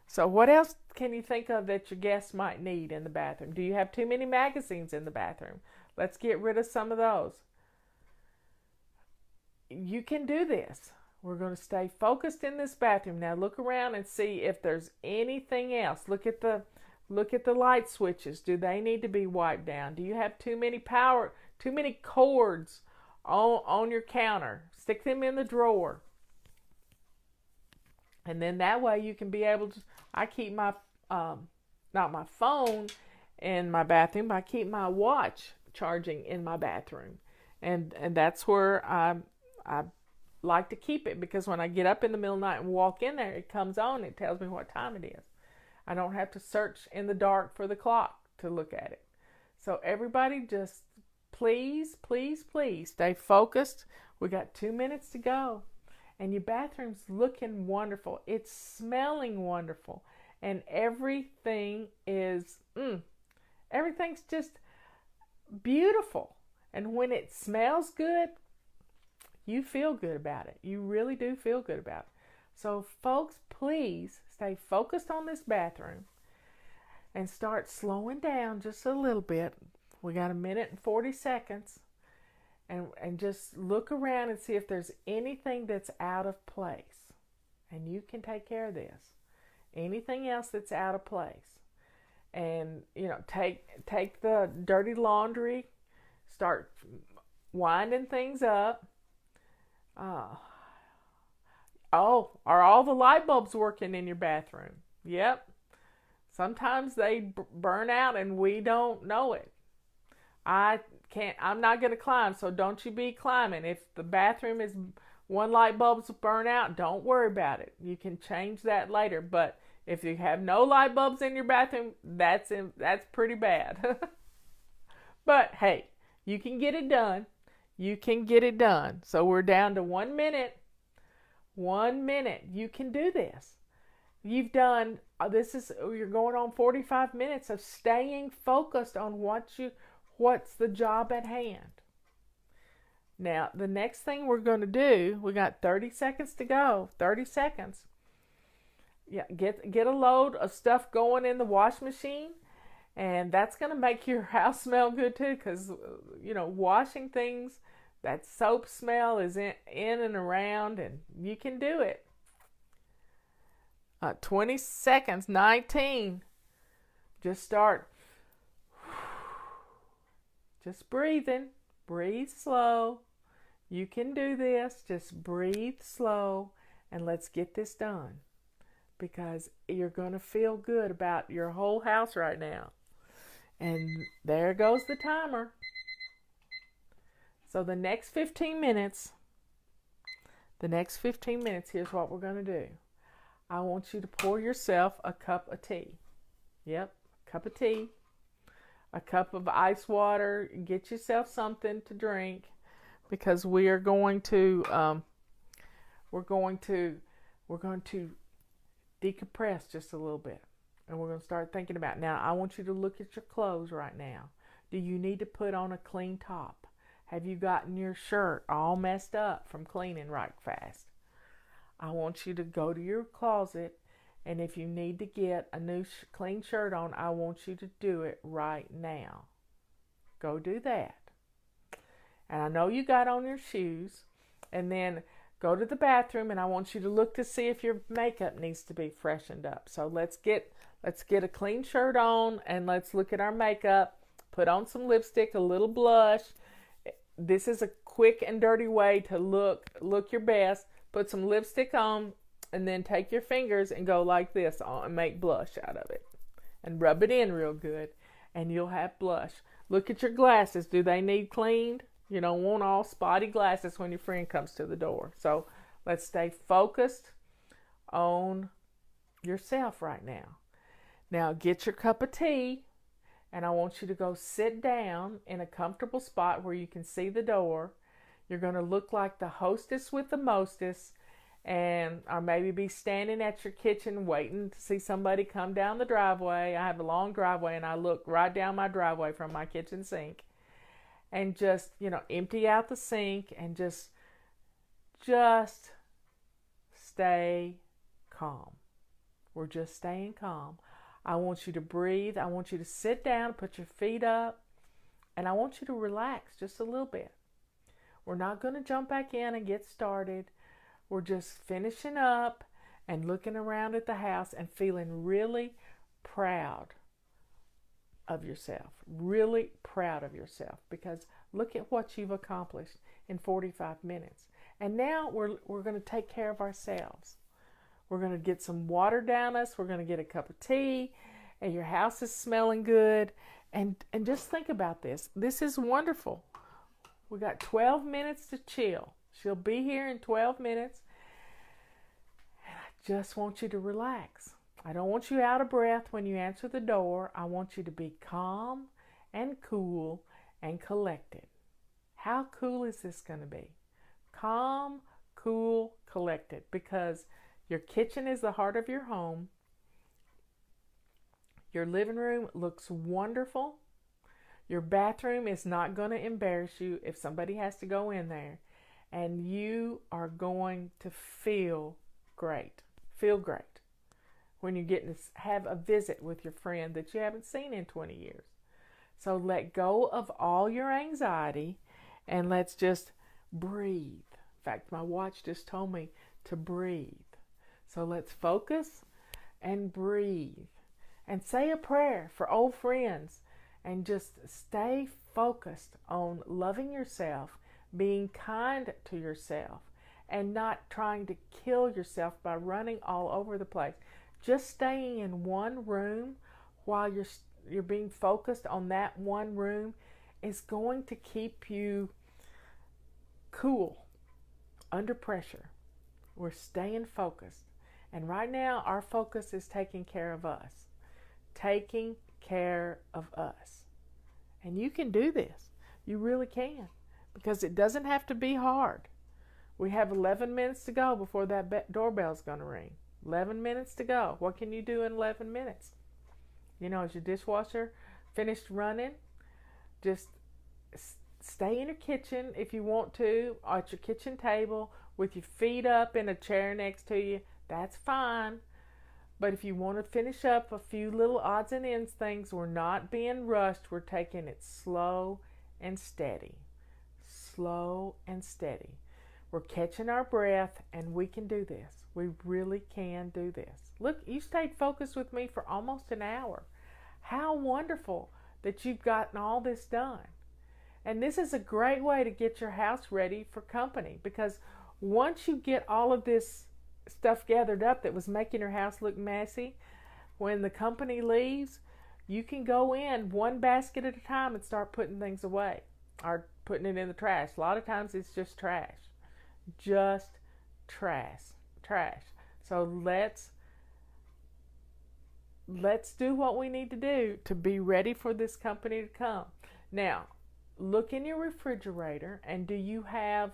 So what else can you think of that your guests might need in the bathroom? Do you have too many magazines in the bathroom? Let's get rid of some of those. You can do this. We're going to stay focused in this bathroom. Now look around and see if there's anything else. Look at the light switches. Do they need to be wiped down? Do you have too many cords on your counter? Stick them in the drawer. And then that way you can be able to, I keep my, not my phone in my bathroom, I keep my watch charging in my bathroom. And that's where I like to keep it because when I get up in the middle of the night and walk in there, it comes on. It tells me what time it is. I don't have to search in the dark for the clock to look at it. So everybody just please, please, please stay focused. We got 2 minutes to go. And your bathroom's looking wonderful. It's smelling wonderful. And everything is, everything's just beautiful. And when it smells good, you feel good about it. You really do feel good about it. So folks, please stay focused on this bathroom and start slowing down just a little bit. We got 1 minute and 40 seconds. And just look around and see if there's anything that's out of place. And you can take care of this. Anything else that's out of place. And, take the dirty laundry, start winding things up. Are all the light bulbs working in your bathroom? Yep. Sometimes they burn out and we don't know it. I'm not going to climb, so don't you be climbing. If the bathroom is one light bulb's burn out, don't worry about it. You can change that later. But if you have no light bulbs in your bathroom, that's pretty bad. But hey, you can get it done. You can get it done. So we're down to 1 minute. 1 minute. You can do this. You've done, you're going on 45 minutes of staying focused on what's the job at hand. Now, the next thing we're going to do, we got 30 seconds to go. 30 seconds. Yeah, get a load of stuff going in the wash machine, and that's going to make your house smell good too, because, washing things, that soap smell is in and around, and you can do it. 20 seconds, 19. Just start. Just breathing. Breathe slow. You can do this. Just breathe slow, and let's get this done. Because you're going to feel good about your whole house right now. And there goes the timer. So the next 15 minutes, here's what we're going to do. I want you to pour yourself a cup of tea. Yep, a cup of tea. A cup of ice water. Get yourself something to drink, because we are going to decompress just a little bit, and we're going to start thinking about. Now, I want you to look at your clothes right now. Do you need to put on a clean top? Have you gotten your shirt all messed up from cleaning right fast? I want you to go to your closet, and if you need to get a new clean shirt on, I want you to do it right now. Go do that. And I know you got on your shoes, and then go to the bathroom, and I want you to look to see if your makeup needs to be freshened up. So let's get a clean shirt on, and let's look at our makeup. Put on some lipstick, a little blush. This is a quick and dirty way to look your best. Put some lipstick on, and then take your fingers and go like this and make blush out of it. And rub it in real good, and you'll have blush. Look at your glasses. Do they need cleaned? You don't want all spotty glasses when your friend comes to the door. So let's stay focused on yourself right now. Now get your cup of tea, and I want you to go sit down in a comfortable spot where you can see the door. You're going to look like the hostess with the mostest, or maybe be standing at your kitchen waiting to see somebody come down the driveway. I have a long driveway, and I look right down my driveway from my kitchen sink. And just, empty out the sink and just stay calm. We're just staying calm. I want you to breathe. I want you to sit down, put your feet up, and I want you to relax just a little bit. We're not going to jump back in and get started. We're just finishing up and looking around at the house and feeling really proud of yourself. Really proud of yourself, because look at what you've accomplished in 45 minutes. And now we're going to take care of ourselves. We're going to get some water down us. We're going to get a cup of tea, and your house is smelling good. And just think about this. This is wonderful. We got 12 minutes to chill. She'll be here in 12 minutes. And I just want you to relax. I don't want you out of breath when you answer the door. I want you to be calm and cool and collected. How cool is this going to be? Calm, cool, collected. Because your kitchen is the heart of your home. Your living room looks wonderful. Your bathroom is not going to embarrass you if somebody has to go in there. And you are going to feel great. Feel great when you're getting to have a visit with your friend that you haven't seen in 20 years. So let go of all your anxiety and let's just breathe. In fact, my watch just told me to breathe. So let's focus and breathe and say a prayer for old friends and just stay focused on loving yourself, being kind to yourself, and not trying to kill yourself by running all over the place. Just staying in one room while you're being focused on that one room is going to keep you cool under pressure. We're staying focused. And right now, our focus is taking care of us. Taking care of us. And you can do this. You really can. Because it doesn't have to be hard. We have 11 minutes to go before that doorbell's going to ring. 11 minutes to go. What can you do in 11 minutes? You know, is your dishwasher finished running? Just stay in your kitchen if you want to, at your kitchen table, with your feet up in a chair next to you. That's fine. But if you want to finish up a few little odds and ends things, we're not being rushed. We're taking it slow and steady. Slow and steady. We're catching our breath, and we can do this. We really can do this. Look, you stayed focused with me for almost an hour. How wonderful that you've gotten all this done. And this is a great way to get your house ready for company, because once you get all of this stuff gathered up that was making your house look messy, when the company leaves, you can go in one basket at a time and start putting things away or putting it in the trash. A lot of times it's just trash. Just trash. So let's do what we need to do to be ready for this company to come. Now, look in your refrigerator, and do you have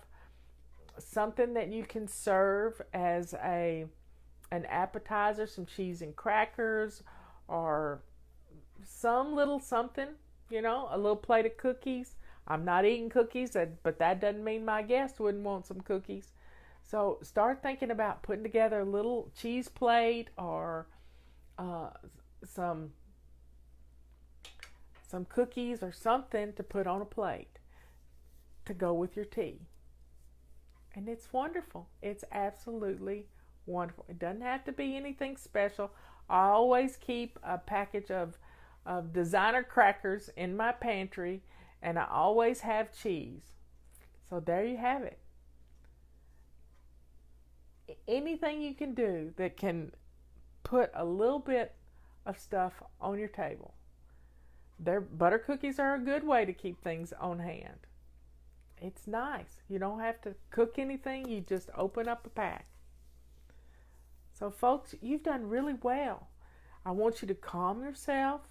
something that you can serve as an appetizer, some cheese and crackers, or some little something, you know, a little plate of cookies. I'm not eating cookies, but that doesn't mean my guest wouldn't want some cookies. So start thinking about putting together a little cheese plate or some cookies or something to put on a plate to go with your tea. And it's wonderful. It's absolutely wonderful. It doesn't have to be anything special. I always keep a package of designer crackers in my pantry, and I always have cheese. So there you have it. Anything you can do that can put a little bit of stuff on your table. Butter cookies are a good way to keep things on hand. It's nice. You don't have to cook anything. You just open up a pack. So folks, you've done really well. I want you to calm yourself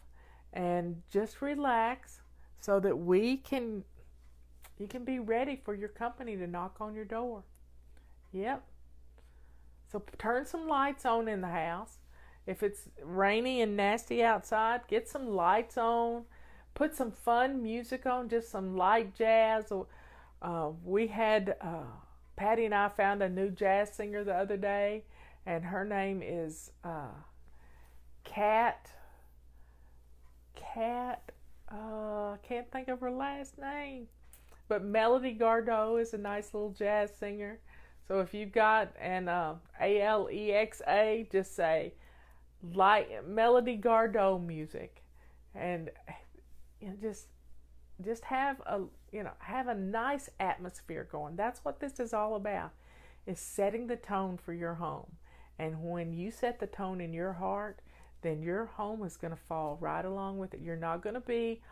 and just relax so that you can be ready for your company to knock on your door. Yep. So turn some lights on in the house. If it's rainy and nasty outside, get some lights on. Put some fun music on, just some light jazz. We had, Patty and I found a new jazz singer the other day, and her name is Can't think of her last name. But Melody Gardot is a nice little jazz singer. So if you've got an Alexa, just say Melody Gardot music, and just have a nice atmosphere going. That's what this is all about, is setting the tone for your home. And when you set the tone in your heart, then your home is going to fall right along with it. You're not going to be,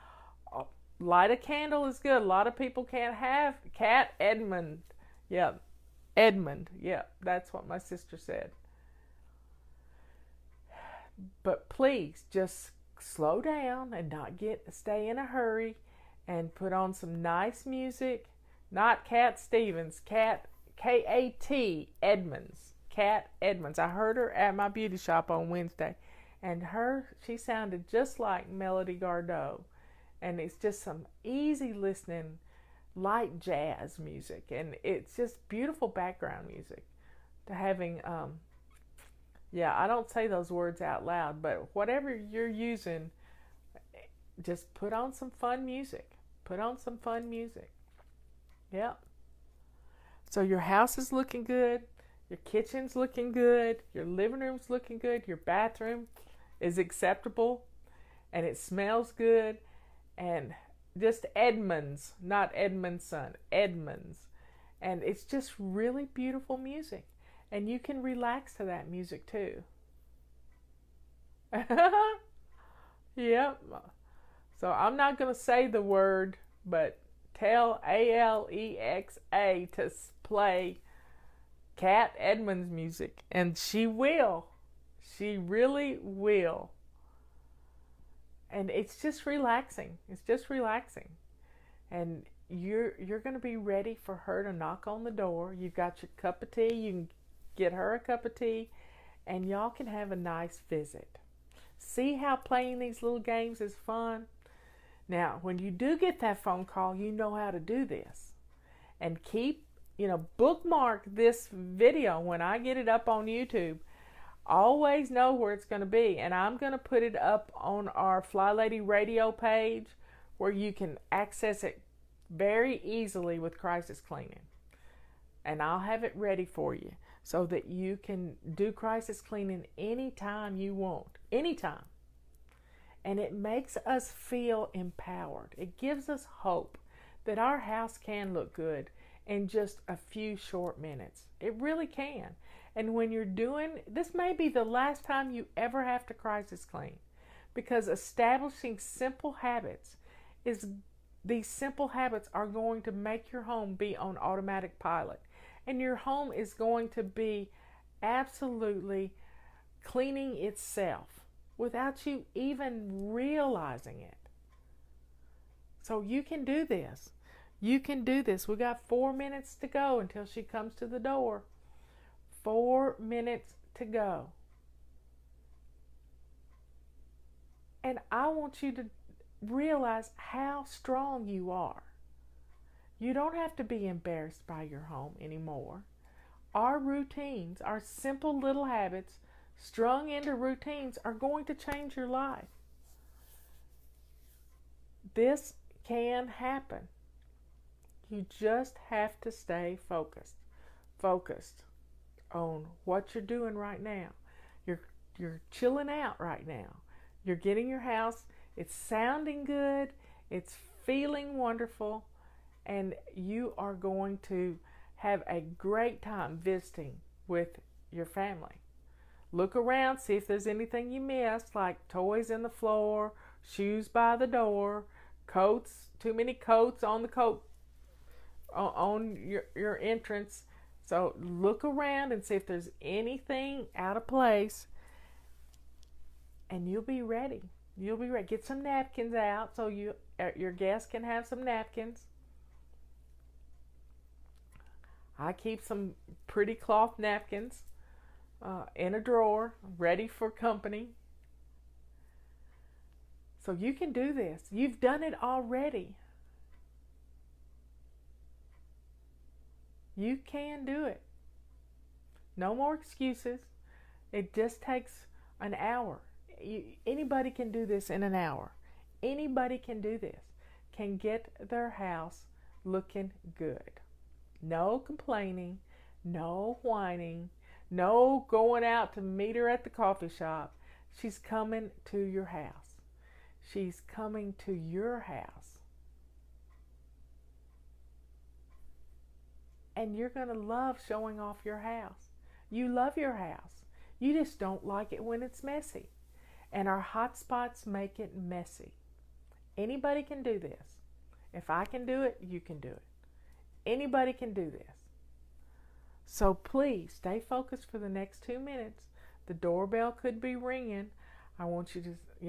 light a candle is good. A lot of people can't have Cat Edmund, Yep. Edmund. Yep. That's what my sister said. But please just slow down and not stay in a hurry and put on some nice music. Not Cat Stevens, Kat Edmonds. Cat Edmonds. I heard her at my beauty shop on Wednesday, and she sounded just like Melody Gardot. And it's just some easy listening, light jazz music, and it's just beautiful background music. To having I don't say those words out loud, but whatever you're using, just put on some fun music. Put on some fun music. Yep. So your house is looking good. Your kitchen's looking good. Your living room's looking good. Your bathroom is acceptable. And it smells good. And just Edmonds, not Edmondson, Edmonds. And it's just really beautiful music. And you can relax to that music too. Yep. So I'm not going to say the word, but tell Alexa to play Cat Edmonds music. And she will. She really will. And it's just relaxing. It's just relaxing. And you're going to be ready for her to knock on the door. You've got your cup of tea. You can get her a cup of tea, and y'all can have a nice visit. See how playing these little games is fun? Now, when you do get that phone call, you know how to do this. And bookmark this video when I get it up on YouTube. Always know where it's going to be. And I'm going to put it up on our Fly Lady Radio page where you can access it very easily with crisis cleaning. And I'll have it ready for you so that you can do crisis cleaning anytime you want. Anytime. And it makes us feel empowered. It gives us hope that our house can look good in just a few short minutes. It really can. And when you're doing, this may be the last time you ever have to crisis clean, because establishing simple habits these simple habits are going to make your home be on automatic pilot. And your home is going to be absolutely cleaning itself without you even realizing it. So you can do this. You can do this. We got 4 minutes to go until she comes to the door. 4 minutes to go. And I want you to realize how strong you are. You don't have to be embarrassed by your home anymore. Our routines, our simple little habits, strung into routines, are going to change your life. This can happen. You just have to stay focused. Focused on what you're doing right now. You're chilling out right now. You're getting your house, it's sounding good, it's feeling wonderful, and you are going to have a great time visiting with your family. Look around, see if there's anything you missed, like toys in the floor, shoes by the door, coats, too many coats on the coat on your entrance. So look around and see if there's anything out of place, and you'll be ready. You'll be ready. Get some napkins out so your guests can have some napkins. I keep some pretty cloth napkins in a drawer, ready for company. So you can do this. You've done it already. You can do it. No more excuses. It just takes an hour. Anybody can do this in an hour. Anybody can do this. Can get their house looking good. No complaining. No whining. No going out to meet her at the coffee shop. She's coming to your house. She's coming to your house. And you're going to love showing off your house. You love your house. You just don't like it when it's messy. And our hot spots make it messy. Anybody can do this. If I can do it, you can do it. Anybody can do this. So please stay focused for the next 2 minutes. The doorbell could be ringing. I want you to,